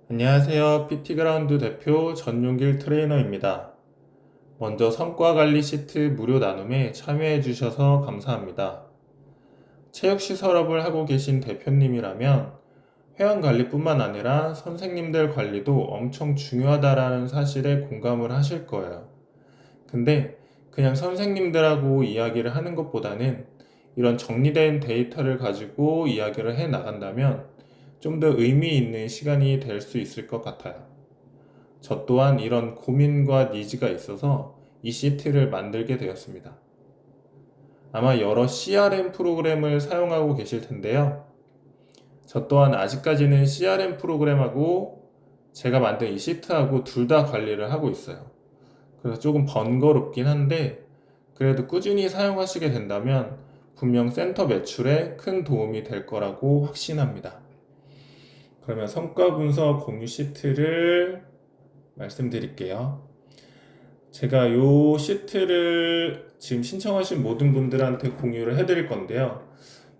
안녕하세요. PT그라운드 대표 전용길 트레이너입니다. 먼저 성과관리 시트 무료 나눔에 참여해 주셔서 감사합니다. 체육시설업을 하고 계신 대표님이라면 회원관리뿐만 아니라 선생님들 관리도 엄청 중요하다라는 사실에 공감을 하실 거예요. 근데 그냥 선생님들하고 이야기를 하는 것보다는 이런 정리된 데이터를 가지고 이야기를 해 나간다면 좀 더 의미 있는 시간이 될 수 있을 것 같아요. 저 또한 이런 고민과 니즈가 있어서 이 시트를 만들게 되었습니다. 아마 여러 CRM 프로그램을 사용하고 계실 텐데요. 저 또한 아직까지는 CRM 프로그램하고 제가 만든 이 시트하고 둘 다 관리를 하고 있어요. 그래서 조금 번거롭긴 한데 그래도 꾸준히 사용하시게 된다면 분명 센터 매출에 큰 도움이 될 거라고 확신합니다. 그러면 성과 분석 공유 시트를 말씀드릴게요. 제가 요 시트를 지금 신청하신 모든 분들한테 공유를 해드릴 건데요.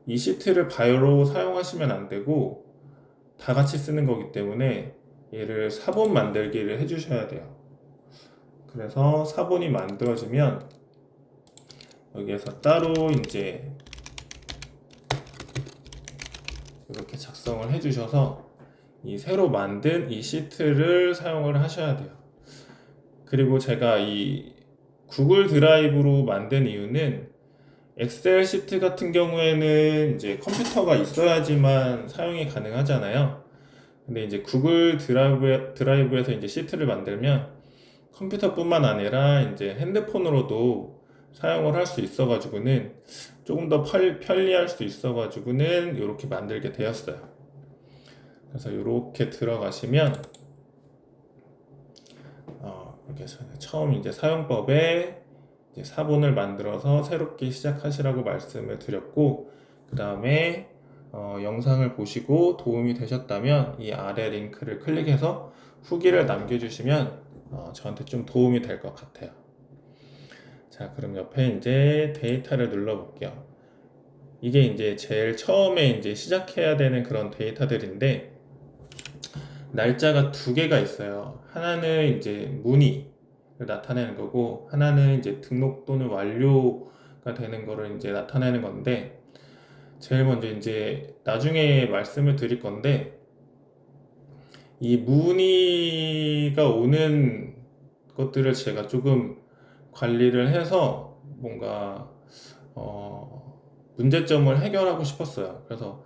이 시트를 바로 사용하시면 안 되고 다 같이 쓰는 거기 때문에 얘를 사본 만들기를 해주셔야 돼요. 그래서 사본이 만들어지면 여기에서 따로 이제 이렇게 작성을 해주셔서 이 새로 만든 이 시트를 사용을 하셔야 돼요. 그리고 제가 이 구글 드라이브로 만든 이유는 엑셀 시트 같은 경우에는 이제 컴퓨터가 있어야지만 사용이 가능하잖아요. 근데 이제 구글 드라이브에서 이제 시트를 만들면 컴퓨터뿐만 아니라 이제 핸드폰으로도 사용을 할 수 있어가지고는 조금 더 편리할 수 있어가지고는 이렇게 만들게 되었어요. 그래서 이렇게 들어가시면 이렇게 처음 이제 사용법에 이제 사본을 만들어서 새롭게 시작하시라고 말씀을 드렸고, 그 다음에 영상을 보시고 도움이 되셨다면 이 아래 링크를 클릭해서 후기를 남겨주시면 저한테 좀 도움이 될 것 같아요. 자, 그럼 옆에 이제 데이터를 눌러볼게요. 이게 이제 제일 처음에 이제 시작해야 되는 그런 데이터들인데, 날짜가 두 개가 있어요. 하나는 이제 문의를 나타내는 거고, 하나는 이제 등록 또는 완료가 되는 거를 이제 나타내는 건데, 제일 먼저 이제 나중에 말씀을 드릴 건데, 이 문의가 오는 것들을 제가 조금 관리를 해서 뭔가 문제점을 해결하고 싶었어요. 그래서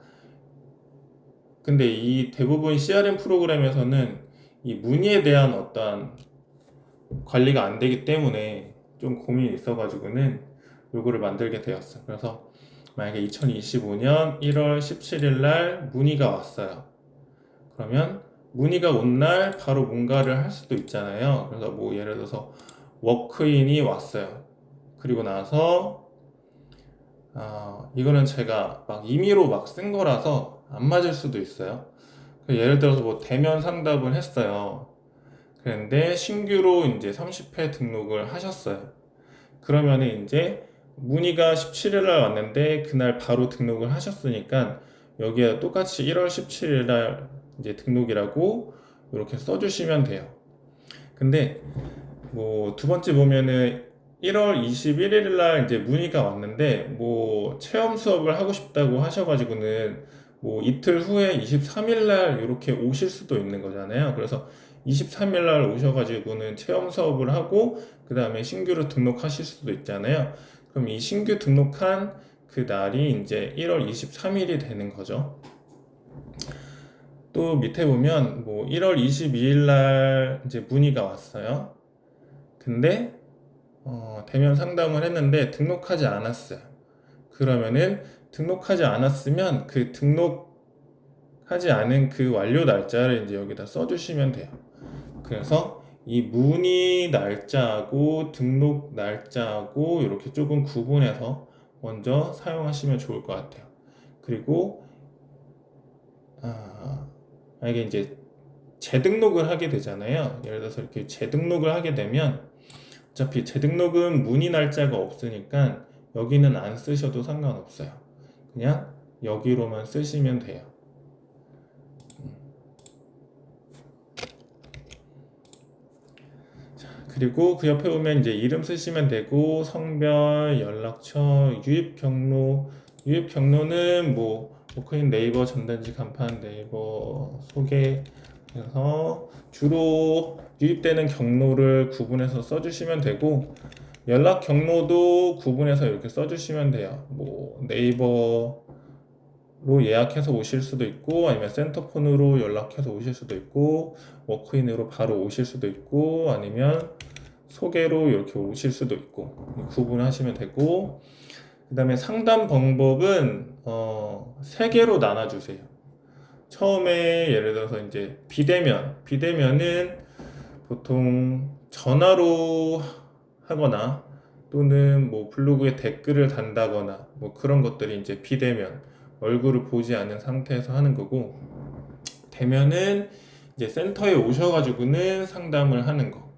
근데 이 대부분 CRM 프로그램에서는 이 문의에 대한 어떠한 관리가 안 되기 때문에 좀 고민이 있어가지고는 요거를 만들게 되었어요. 그래서 만약에 2025년 1월 17일 날 문의가 왔어요. 그러면 문의가 온 날 바로 뭔가를 할 수도 있잖아요. 그래서 뭐 예를 들어서 워크인이 왔어요. 그리고 나서 이거는 제가 막 임의로 막 쓴 거라서 안 맞을 수도 있어요. 예를 들어서 뭐 대면 상담을 했어요. 그런데 신규로 이제 30회 등록을 하셨어요. 그러면은 이제 문의가 17일 날 왔는데 그날 바로 등록을 하셨으니까 여기에 똑같이 1월 17일 날 이제 등록이라고 이렇게 써주시면 돼요. 근데 뭐 두 번째 보면은 1월 21일 날 이제 문의가 왔는데 뭐 체험 수업을 하고 싶다고 하셔가지고는 뭐 이틀 후에 23일 날 이렇게 오실 수도 있는 거잖아요. 그래서 23일 날 오셔가지고는 체험 수업을 하고 그 다음에 신규로 등록하실 수도 있잖아요. 그럼 이 신규 등록한 그 날이 이제 1월 23일이 되는 거죠. 또 밑에 보면 뭐 1월 22일 날 이제 문의가 왔어요. 근데 대면 상담을 했는데 등록하지 않았어요. 그러면은 등록하지 않았으면 그 등록하지 않은 그 완료 날짜를 이제 여기다 써주시면 돼요. 그래서 이 문의 날짜하고 등록 날짜하고 이렇게 조금 구분해서 먼저 사용하시면 좋을 것 같아요. 그리고 만약에 이제 재등록을 하게 되잖아요. 예를 들어서 이렇게 재등록을 하게 되면 어차피 재등록은 문의 날짜가 없으니까 여기는 안 쓰셔도 상관없어요. 그냥 여기로만 쓰시면 돼요. 그리고 그 옆에 보면 이제 이름 쓰시면 되고, 성별, 연락처, 유입 경로는 뭐 워크인 네이버 전단지 간판 네이버 소개해서 주로 유입되는 경로를 구분해서 써주시면 되고, 연락 경로도 구분해서 이렇게 써주시면 돼요. 뭐 네이버로 예약해서 오실 수도 있고, 아니면 센터폰으로 연락해서 오실 수도 있고, 워크인으로 바로 오실 수도 있고, 아니면 소개로 이렇게 오실 수도 있고, 구분하시면 되고, 그 다음에 상담 방법은 3개로 나눠주세요. 처음에 예를 들어서 이제 비대면은 보통 전화로 하거나 또는 뭐 블로그에 댓글을 단다거나 뭐 그런 것들이 이제 비대면, 얼굴을 보지 않는 상태에서 하는 거고, 대면은 이제 센터에 오셔가지고는 상담을 하는 거.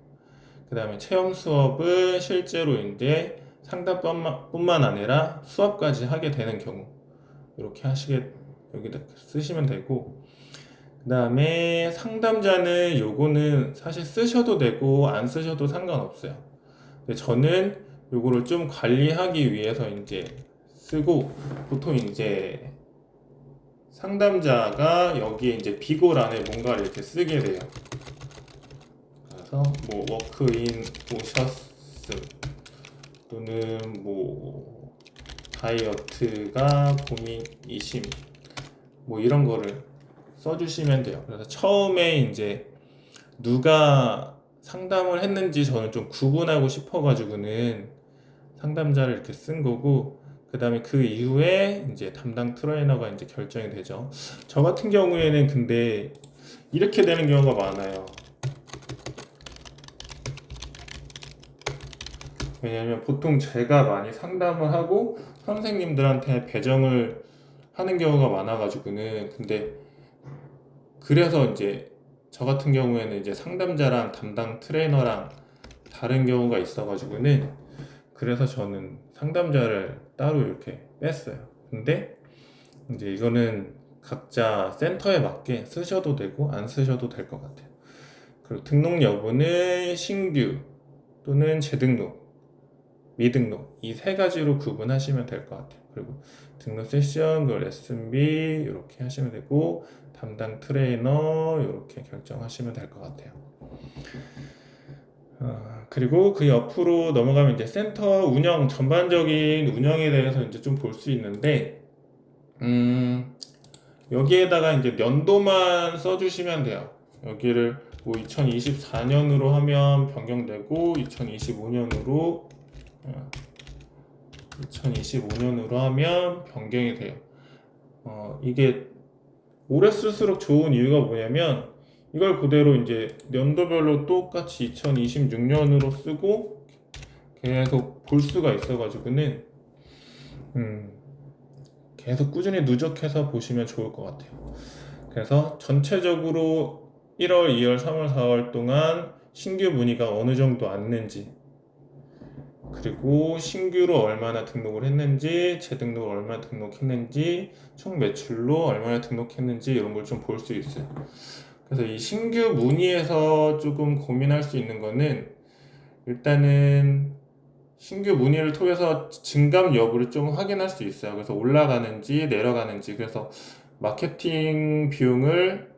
그 다음에 체험 수업은 실제로 이제 상담뿐만 아니라 수업까지 하게 되는 경우, 이렇게 여기다 쓰시면 되고, 그 다음에 상담자는 요거는 사실 쓰셔도 되고 안 쓰셔도 상관없어요. 근데 저는 요거를 좀 관리하기 위해서 이제 쓰고, 보통 이제 상담자가 여기에 이제 비고란에 뭔가를 이렇게 쓰게 돼요. 그래서 뭐 워크인 오셨음, 또는 뭐 다이어트가 고민이심, 뭐 이런 거를 써주시면 돼요. 그래서 처음에 이제 누가 상담을 했는지 저는 좀 구분하고 싶어가지고는 상담자를 이렇게 쓴 거고, 그 다음에 그 이후에 이제 담당 트레이너가 이제 결정이 되죠. 저 같은 경우에는 근데 이렇게 되는 경우가 많아요. 왜냐면 보통 제가 많이 상담을 하고 선생님들한테 배정을 하는 경우가 많아가지고는, 근데 그래서 이제 저 같은 경우에는 이제 상담자랑 담당 트레이너랑 다른 경우가 있어가지고는, 그래서 저는 상담자를 따로 이렇게 뺐어요. 근데 이제 이거는 각자 센터에 맞게 쓰셔도 되고 안 쓰셔도 될 것 같아요. 그리고 등록 여부는 신규 또는 재등록, 미등록, 이 3가지로 구분하시면 될 것 같아요. 그리고 등록 세션, 그 레슨비 이렇게 하시면 되고, 담당 트레이너 이렇게 결정하시면 될 것 같아요. 그리고 그 옆으로 넘어가면 이제 센터 운영, 전반적인 운영에 대해서 이제 좀 볼 수 있는데, 여기에다가 이제 연도만 써주시면 돼요. 여기를 뭐 2024년으로 하면 변경되고, 2025년으로 하면 변경이 돼요. 이게 오래 쓸수록 좋은 이유가 뭐냐면, 이걸 그대로 이제 연도별로 똑같이 2026년으로 쓰고 계속 볼 수가 있어가지고는 계속 꾸준히 누적해서 보시면 좋을 것 같아요. 그래서 전체적으로 1월, 2월, 3월, 4월 동안 신규 문의가 어느 정도 왔는지, 그리고 신규로 얼마나 등록을 했는지, 재등록을 얼마나 등록했는지, 총 매출로 얼마나 등록했는지, 이런 걸 좀 볼 수 있어요. 그래서 이 신규 문의에서 조금 고민할 수 있는 거는, 일단은 신규 문의를 통해서 증감 여부를 좀 확인할 수 있어요. 그래서 올라가는지 내려가는지, 그래서 마케팅 비용을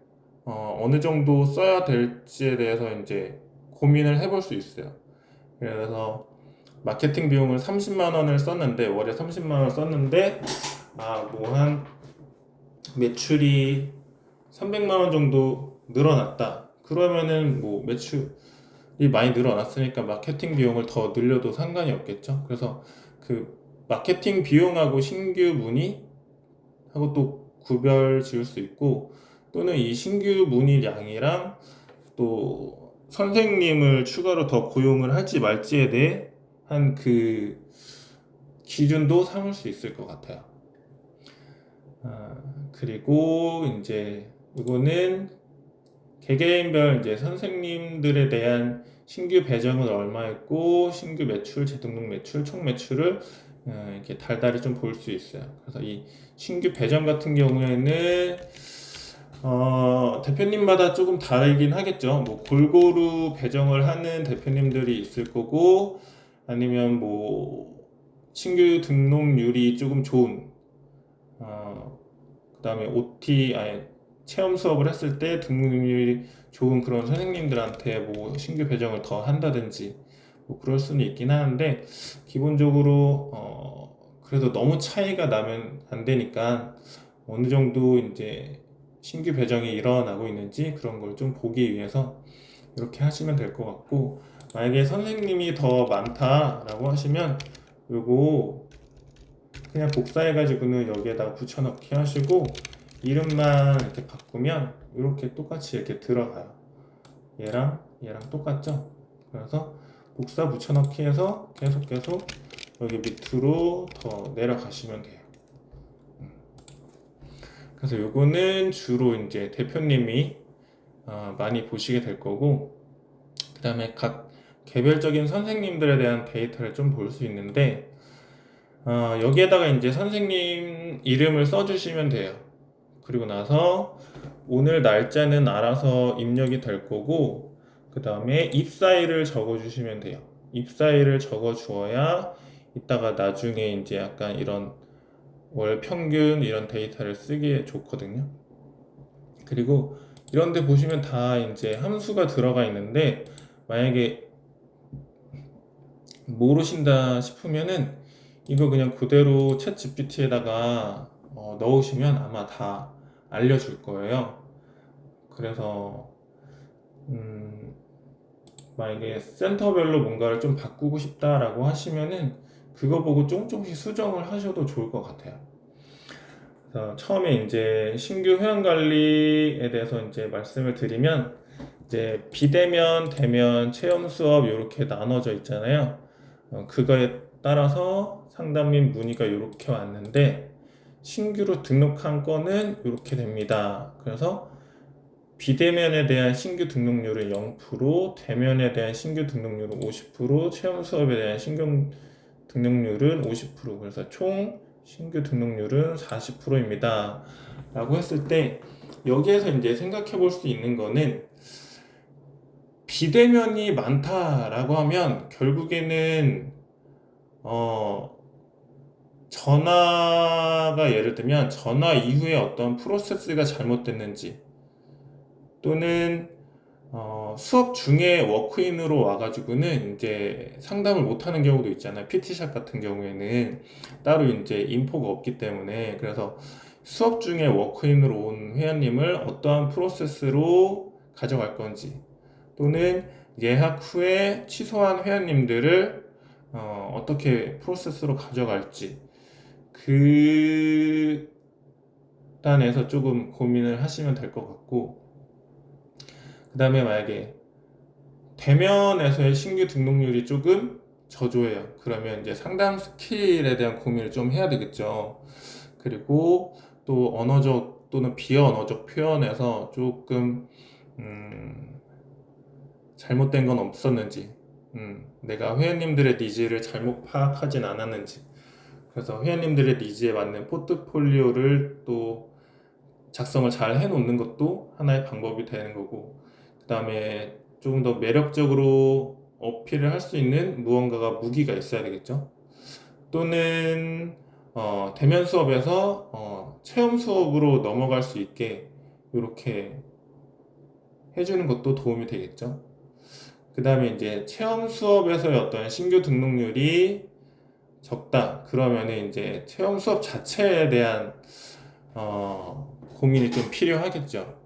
어느 정도 써야 될지에 대해서 이제 고민을 해볼 수 있어요. 그래서 마케팅 비용을 30만 원을 썼는데, 월에 30만 원을 썼는데, 뭐 한 매출이 300만 원 정도 늘어났다. 그러면은 뭐 매출이 많이 늘어났으니까 마케팅 비용을 더 늘려도 상관이 없겠죠. 그래서 그 마케팅 비용하고 신규 문의하고 또 구별 지을 수 있고, 또는 이 신규 문의량이랑 또 선생님을 추가로 더 고용을 할지 말지에 대해 한 그 기준도 삼을 수 있을 것 같아요. 그리고 이제 이거는 개개인별 이제 선생님들에 대한 신규 배정은 얼마였고, 신규 매출, 재등록 매출, 총 매출을 이렇게 달달이 좀 볼 수 있어요. 그래서 이 신규 배정 같은 경우에는 대표님마다 조금 다르긴 하겠죠. 뭐 골고루 배정을 하는 대표님들이 있을 거고, 아니면 뭐 신규 등록률이 조금 좋은, 그다음에 OT, 아니 체험 수업을 했을 때 등록률이 좋은 그런 선생님들한테 뭐 신규 배정을 더 한다든지 뭐 그럴 수는 있긴 하는데, 기본적으로 그래도 너무 차이가 나면 안 되니까 어느 정도 이제 신규 배정이 일어나고 있는지 그런 걸 좀 보기 위해서 이렇게 하시면 될 것 같고, 만약에 선생님이 더 많다라고 하시면 요거 그냥 복사해 가지고는 여기에다가 붙여넣기 하시고, 이름만 이렇게 바꾸면 이렇게 똑같이 이렇게 들어가요. 얘랑 똑같죠? 그래서 복사 붙여넣기 해서 계속 여기 밑으로 더 내려가시면 돼요. 그래서 요거는 주로 이제 대표님이 많이 보시게 될 거고, 그 다음에 각 개별적인 선생님들에 대한 데이터를 좀 볼 수 있는데, 여기에다가 이제 선생님 이름을 써주시면 돼요. 그리고 나서 오늘 날짜는 알아서 입력이 될 거고, 그 다음에 입사일을 적어주시면 돼요. 입사일을 적어 주어야 이따가 나중에 이제 약간 이런 월 평균 이런 데이터를 쓰기에 좋거든요. 그리고 이런 데 보시면 다 이제 함수가 들어가 있는데, 만약에 모르신다 싶으면은 이거 그냥 그대로 챗 GPT에다가 넣으시면 아마 다 알려줄 거예요. 그래서 만약에 센터별로 뭔가를 좀 바꾸고 싶다라고 하시면은 그거 보고 조금씩 수정을 하셔도 좋을 것 같아요. 그래서 처음에 이제 신규 회원 관리에 대해서 이제 말씀을 드리면, 이제 비대면, 대면, 체험 수업 이렇게 나눠져 있잖아요. 그거에 따라서 상담 및 문의가 이렇게 왔는데, 신규로 등록한 건은 이렇게 됩니다. 그래서 비대면에 대한 신규 등록률은 0%, 대면에 대한 신규 등록률은 50%, 체험 수업에 대한 신규 등록률은 50%, 그래서 총 신규 등록률은 40%입니다. 라고 했을 때, 여기에서 이제 생각해 볼 수 있는 거는, 비대면이 많다라고 하면 결국에는 전화가, 예를 들면 전화 이후에 어떤 프로세스가 잘못됐는지, 또는 수업 중에 워크인으로 와가지고는 이제 상담을 못하는 경우도 있잖아요. PT샵 같은 경우에는 따로 이제 인포가 없기 때문에. 그래서 수업 중에 워크인으로 온 회원님을 어떠한 프로세스로 가져갈 건지, 또는 예약 후에 취소한 회원님들을 어떻게 프로세스로 가져갈지, 그 단에서 조금 고민을 하시면 될 것 같고, 그 다음에 만약에 대면에서의 신규 등록률이 조금 저조해요. 그러면 이제 상담 스킬에 대한 고민을 좀 해야 되겠죠. 그리고 또 언어적 또는 비언어적 표현에서 조금 잘못된 건 없었는지, 내가 회원님들의 니즈를 잘못 파악하진 않았는지, 그래서 회원님들의 니즈에 맞는 포트폴리오를 또 작성을 잘 해놓는 것도 하나의 방법이 되는 거고, 그 다음에 조금 더 매력적으로 어필을 할 수 있는 무언가가, 무기가 있어야 되겠죠. 또는 대면 수업에서 체험 수업으로 넘어갈 수 있게 이렇게 해주는 것도 도움이 되겠죠. 그 다음에 이제 체험 수업에서의 어떤 신규 등록률이 적다 그러면은 이제 체험 수업 자체에 대한 고민이 좀 필요하겠죠.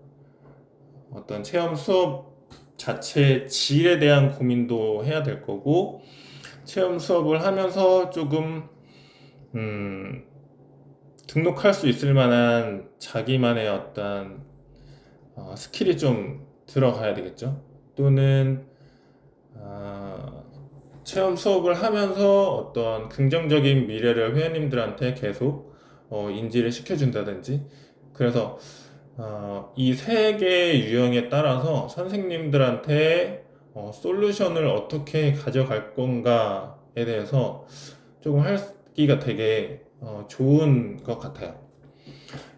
어떤 체험 수업 자체의 질에 대한 고민도 해야 될 거고, 체험 수업을 하면서 조금 등록할 수 있을 만한 자기만의 어떤 스킬이 좀 들어가야 되겠죠. 또는 체험 수업을 하면서 어떤 긍정적인 미래를 회원님들한테 계속 인지를 시켜준다든지, 그래서 이 세 개의 유형에 따라서 선생님들한테 솔루션을 어떻게 가져갈 건가에 대해서 조금 하기가 되게 좋은 것 같아요.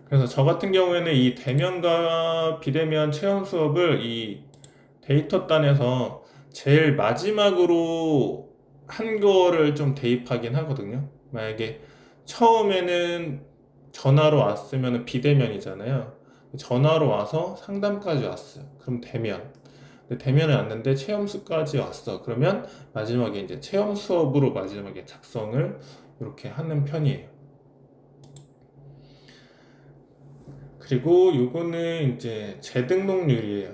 그래서 저 같은 경우에는 이 대면과 비대면 체험 수업을 이 데이터단에서 제일 마지막으로 한 거를 좀 대입하긴 하거든요. 만약에 처음에는 전화로 왔으면 비대면이잖아요. 전화로 와서 상담까지 왔어요. 그럼 대면. 근데 대면에 왔는데 체험수까지 왔어. 그러면 마지막에 이제 체험 수업으로 마지막에 작성을 이렇게 하는 편이에요. 그리고 요거는 이제 재등록률이에요.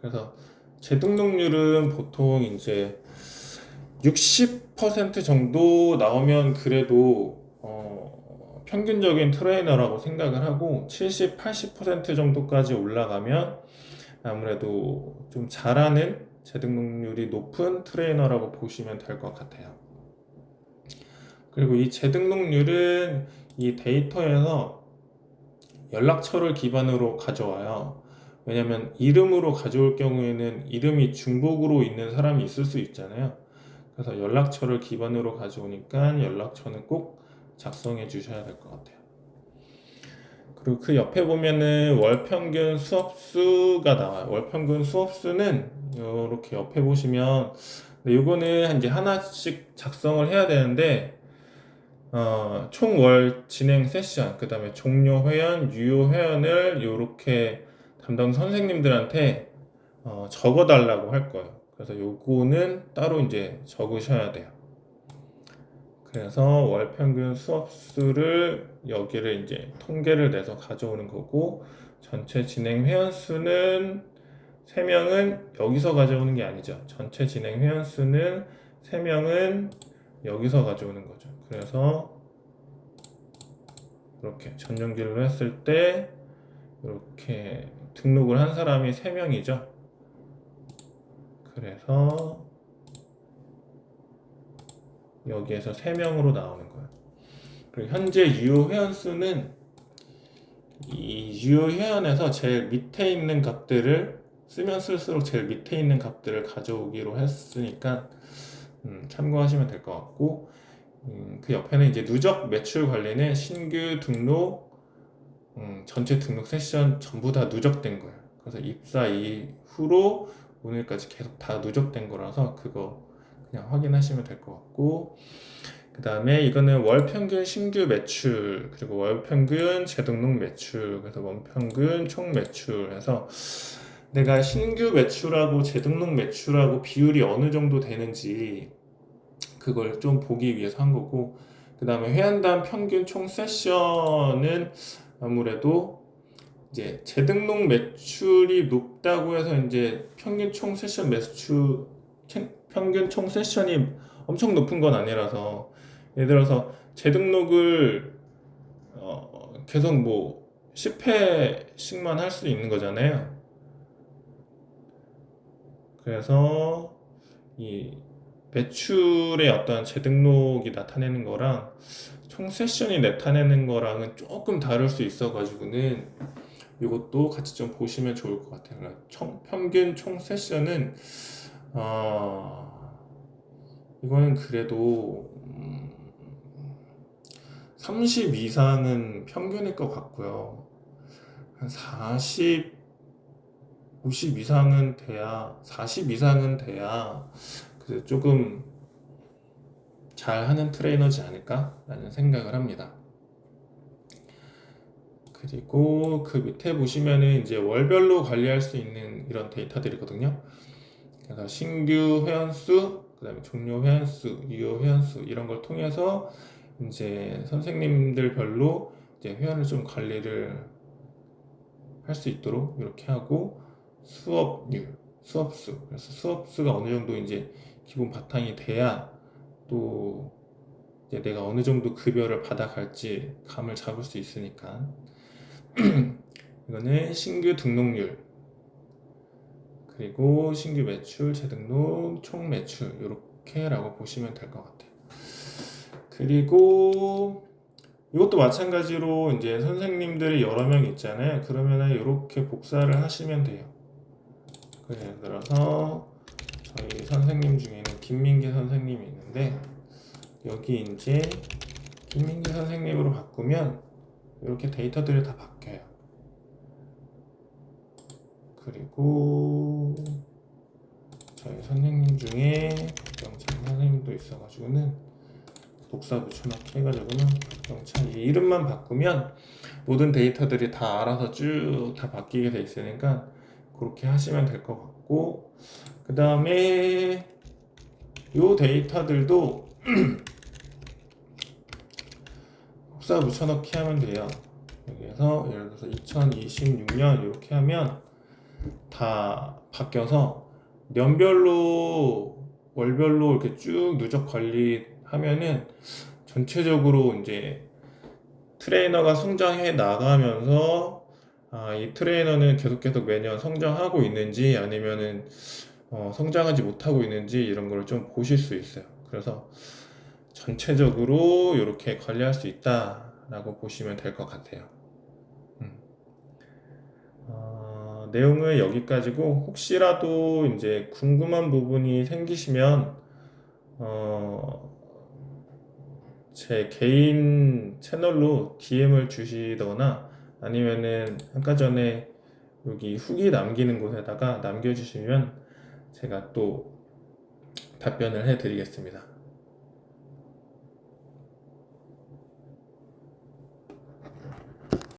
그래서 재등록률은 보통 이제 60% 정도 나오면 그래도 평균적인 트레이너라고 생각을 하고 70, 80% 정도까지 올라가면 아무래도 좀 잘하는 재등록률이 높은 트레이너라고 보시면 될 것 같아요. 그리고 이 재등록률은 이 데이터에서 연락처를 기반으로 가져와요. 왜냐면 이름으로 가져올 경우에는 이름이 중복으로 있는 사람이 있을 수 있잖아요. 그래서 연락처를 기반으로 가져오니까 연락처는 꼭 작성해 주셔야 될 것 같아요. 그리고 그 옆에 보면은 월평균 수업수가 나와요. 월평균 수업수는 이렇게 옆에 보시면, 근데 이거는 이제 하나씩 작성을 해야 되는데, 총 월 진행 세션, 그 다음에 종료 회원, 유효 회원을 이렇게 담당 선생님들한테 적어 달라고 할 거예요. 그래서 요거는 따로 이제 적으셔야 돼요. 그래서 월 평균 수업 수를 여기를 이제 통계를 내서 가져오는 거고, 전체 진행 회원 수는 3명은 여기서 가져오는 게 아니죠. 전체 진행 회원 수는 3명은 여기서 가져오는 거죠. 그래서 이렇게 전용길로 했을 때 이렇게 등록을 한 사람이 3명이죠. 그래서 여기에서 3명으로 나오는 거예요. 그리고 현재 유효 회원 수는 이 유효 회원에서 제일 밑에 있는 값들을 쓰면 쓸수록 제일 밑에 있는 값들을 가져오기로 했으니까 참고하시면 될 것 같고, 그 옆에는 이제 누적 매출 관리는 신규 등록, 전체 등록 세션 전부 다 누적된 거예요. 그래서 입사 이후로 오늘까지 계속 다 누적된 거라서 그거 그냥 확인하시면 될 것 같고, 그 다음에 이거는 월 평균 신규 매출, 그리고 월 평균 재등록 매출, 그래서 월 평균 총 매출 해서 내가 신규 매출하고 재등록 매출하고 비율이 어느 정도 되는지 그걸 좀 보기 위해서 한 거고, 그 다음에 회원당 평균 총 세션은 아무래도 이제 재등록 매출이 높다고 해서 이제 평균 총 세션 매출, 평균 총 세션이 엄청 높은 건 아니라서, 예를 들어서 재등록을 계속 뭐 10회씩만 할 수 있는 거잖아요. 그래서 이 매출의 어떤 재등록이 나타내는 거랑 총 세션이 나타내는 거랑은 조금 다를 수 있어 가지고는 이것도 같이 좀 보시면 좋을 것 같아요. 그러니까 평균 총 세션은 이거는 그래도 30 이상은 평균일 것 같고요. 한 40, 50 이상은 돼야, 40 이상은 돼야 그 조금 잘하는 트레이너지 않을까라는 생각을 합니다. 그리고 그 밑에 보시면은 이제 월별로 관리할 수 있는 이런 데이터들이거든요. 그래서 신규 회원수, 그 다음에 종료 회원수, 유효 회원수 이런 걸 통해서 이제 선생님들별로 이제 회원을 좀 관리를 할 수 있도록 이렇게 하고, 수업률, 수업수, 그래서 수업수가 어느 정도 이제 기본 바탕이 돼야 또 이제 내가 어느 정도 급여를 받아갈지 감을 잡을 수 있으니까. 이거는 신규 등록률, 그리고 신규 매출, 재등록, 총 매출 이렇게라고 보시면 될 것 같아요. 그리고 이것도 마찬가지로 이제 선생님들이 여러 명 있잖아요. 그러면은 이렇게 복사를 하시면 돼요. 예를 들어서 저희 선생님 중에는 김민기 선생님이 있는데, 여기 이제 김민기 선생님으로 바꾸면 이렇게 데이터들이 다 바뀌어요. 그리고 저희 선생님 중에 박경찬 선생님도 있어가지고는 복사 붙여넣기 해가지고는 박경찬 이 이름만 바꾸면 모든 데이터들이 다 알아서 쭉 다 바뀌게 돼 있으니까 그렇게 하시면 될 것 같고, 그 다음에 요 데이터들도 복사 붙여넣기 하면 돼요. 여기에서 예를 들어서 2026년 이렇게 하면 다 바뀌어서 년별로 월별로 이렇게 쭉 누적 관리하면은 전체적으로 이제 트레이너가 성장해 나가면서 이 트레이너는 계속 매년 성장하고 있는지 아니면은 성장하지 못하고 있는지 이런 걸 좀 보실 수 있어요. 그래서 전체적으로 이렇게 관리할 수 있다라고 보시면 될 것 같아요. 내용은 여기까지고, 혹시라도 이제 궁금한 부분이 생기시면 제 개인 채널로 DM을 주시거나 아니면은 아까 전에 여기 후기 남기는 곳에다가 남겨주시면 제가 또 답변을 해드리겠습니다.